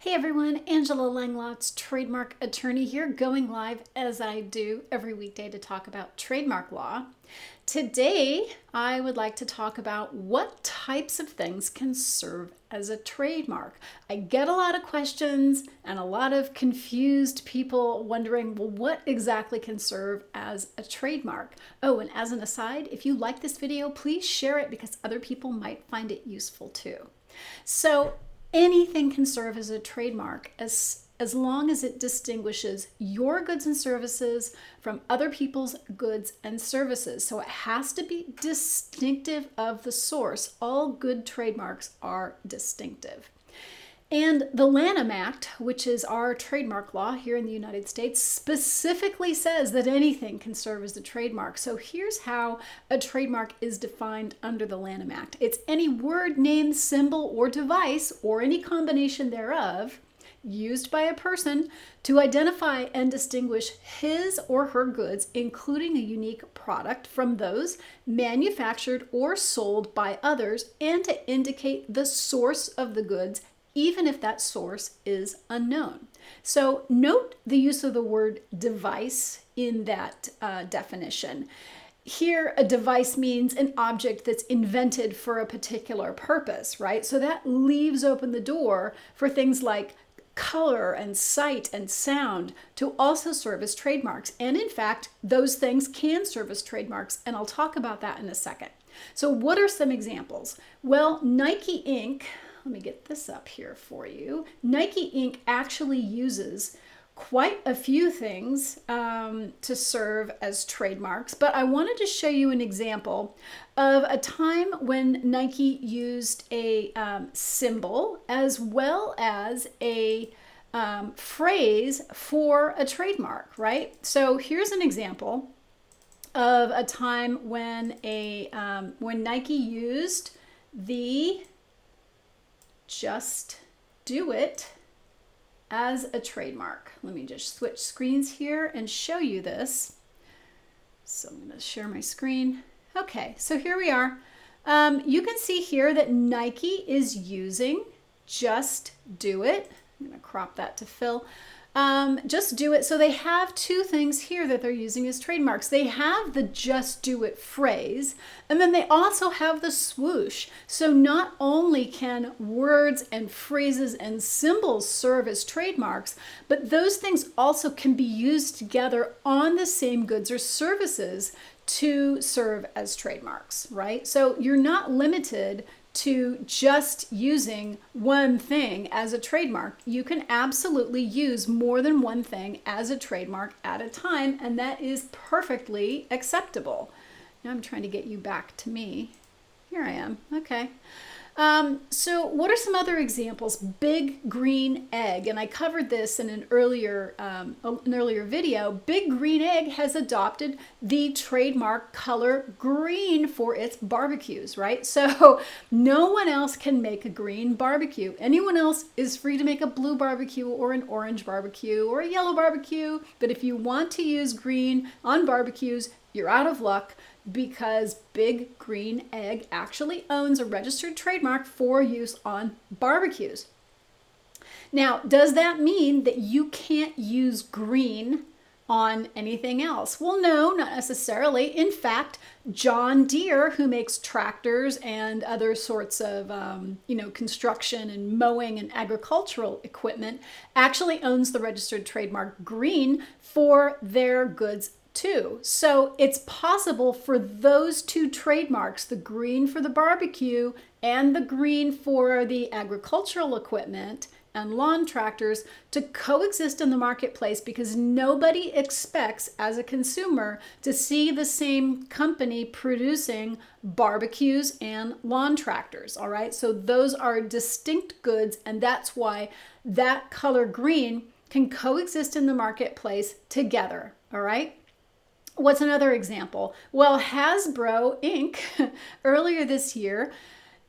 Hey everyone, Angela Langlot's trademark attorney here, going live as I do every weekday to talk about trademark law. Today, I would like to talk about what types of things can serve as a trademark. I get a lot of questions and a lot of confused people wondering, well, what exactly can serve as a trademark? Oh, and as an aside, if you like this video, please share it because other people might find it useful too. So, anything can serve as a trademark as long as it distinguishes your goods and services from other people's goods and services. So it has to be distinctive of the source. All good trademarks are distinctive. And the Lanham Act, which is our trademark law here in the United States, specifically says that anything can serve as a trademark. So here's how a trademark is defined under the Lanham Act. It's any word, name, symbol, or device, or any combination thereof, used by a person to identify and distinguish his or her goods, including a unique product, from those manufactured or sold by others, and to indicate the source of the goods, even if that source is unknown. So note the use of the word device in that definition. Here, a device means an object that's invented for a particular purpose, right? So that leaves open the door for things like color and sight and sound to also serve as trademarks. And in fact, those things can serve as trademarks, and I'll talk about that in a second. So what are some examples? Well, Nike Inc., let me get this up here for you. Nike Inc. actually uses quite a few things to serve as trademarks, but I wanted to show you an example of a time when Nike used a symbol as well as a phrase for a trademark, right? So here's an example of a time when when Nike used the "Just Do It" as a trademark. Let me just switch screens here and show you this. So I'm going to share my screen. Okay, so here we are. You can see here that Nike is using "Just Do It." I'm going to crop that to fill. Just Do It. So they have two things here that they're using as trademarks. They have the "Just Do It" phrase, and then they also have the swoosh. So not only can words and phrases and symbols serve as trademarks, but those things also can be used together on the same goods or services to serve as trademarks, right? So you're not limited to just using one thing as a trademark. You can absolutely use more than one thing as a trademark at a time, and that is perfectly acceptable. Now I'm trying to get you back to me. Here I am. Okay. So what are some other examples? Big Green Egg, and I covered this in an earlier video. Big Green Egg has adopted the trademark color green for its barbecues, right? So no one else can make a green barbecue. Anyone else is free to make a blue barbecue or an orange barbecue or a yellow barbecue, but if you want to use green on barbecues, you're out of luck, because Big Green Egg actually owns a registered trademark for use on barbecues. Now, does that mean that you can't use green on anything else? Well, no, not necessarily. In fact, John Deere, who makes tractors and other sorts of construction and mowing and agricultural equipment, actually owns the registered trademark green for their goods too. So it's possible for those two trademarks, the green for the barbecue and the green for the agricultural equipment and lawn tractors, to coexist in the marketplace, because nobody expects as a consumer to see the same company producing barbecues and lawn tractors. All right, so those are distinct goods, and that's why that color green can coexist in the marketplace together. All right. What's another example? Well, Hasbro Inc. earlier this year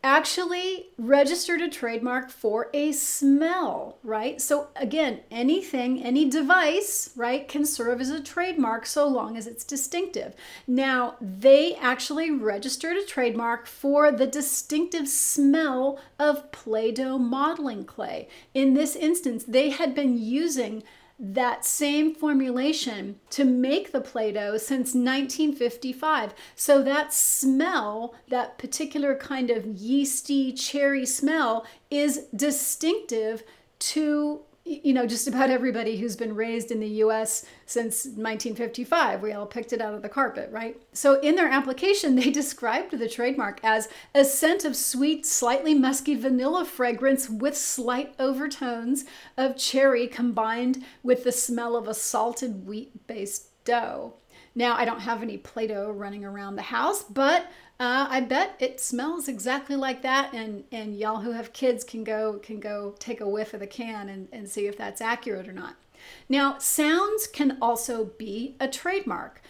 actually registered a trademark for a smell, right? So again, anything, any device, right, can serve as a trademark so long as it's distinctive. Now, they actually registered a trademark for the distinctive smell of Play-Doh modeling clay. In this instance, they had been using that same formulation to make the Play-Doh since 1955. So that smell, that particular kind of yeasty cherry smell, is distinctive to just about everybody who's been raised in the US since 1955. We all picked it out of the carpet, right? So in their application, they described the trademark as a scent of sweet, slightly musky vanilla fragrance with slight overtones of cherry combined with the smell of a salted wheat-based dough. Now, I don't have any Play-Doh running around the house, but I bet it smells exactly like that, and y'all who have kids can go take a whiff of the can and see if that's accurate or not. Now, sounds can also be a trademark.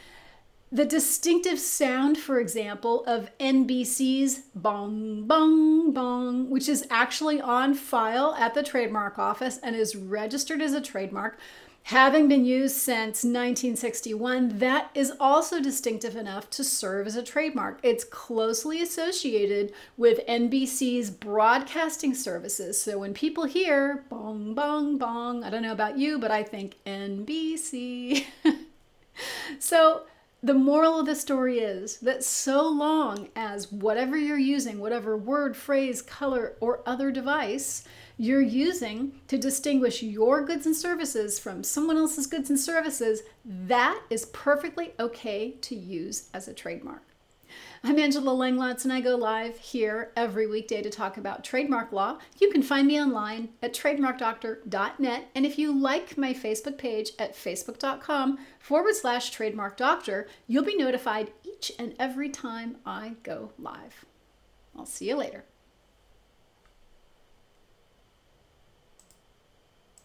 The distinctive sound, for example, of NBC's bong, bong, bong, which is actually on file at the trademark office and is registered as a trademark, having been used since 1961, that is also distinctive enough to serve as a trademark. It's closely associated with NBC's broadcasting services. So when people hear bong, bong, bong, I don't know about you, but I think NBC. So the moral of the story is that so long as whatever you're using, whatever word, phrase, color, or other device you're using to distinguish your goods and services from someone else's goods and services, that is perfectly okay to use as a trademark. I'm Angela Langlotz, and I go live here every weekday to talk about trademark law. You can find me online at TrademarkDoctor.net. And if you like my Facebook page at facebook.com/TrademarkDoctor, you'll be notified each and every time I go live. I'll see you later.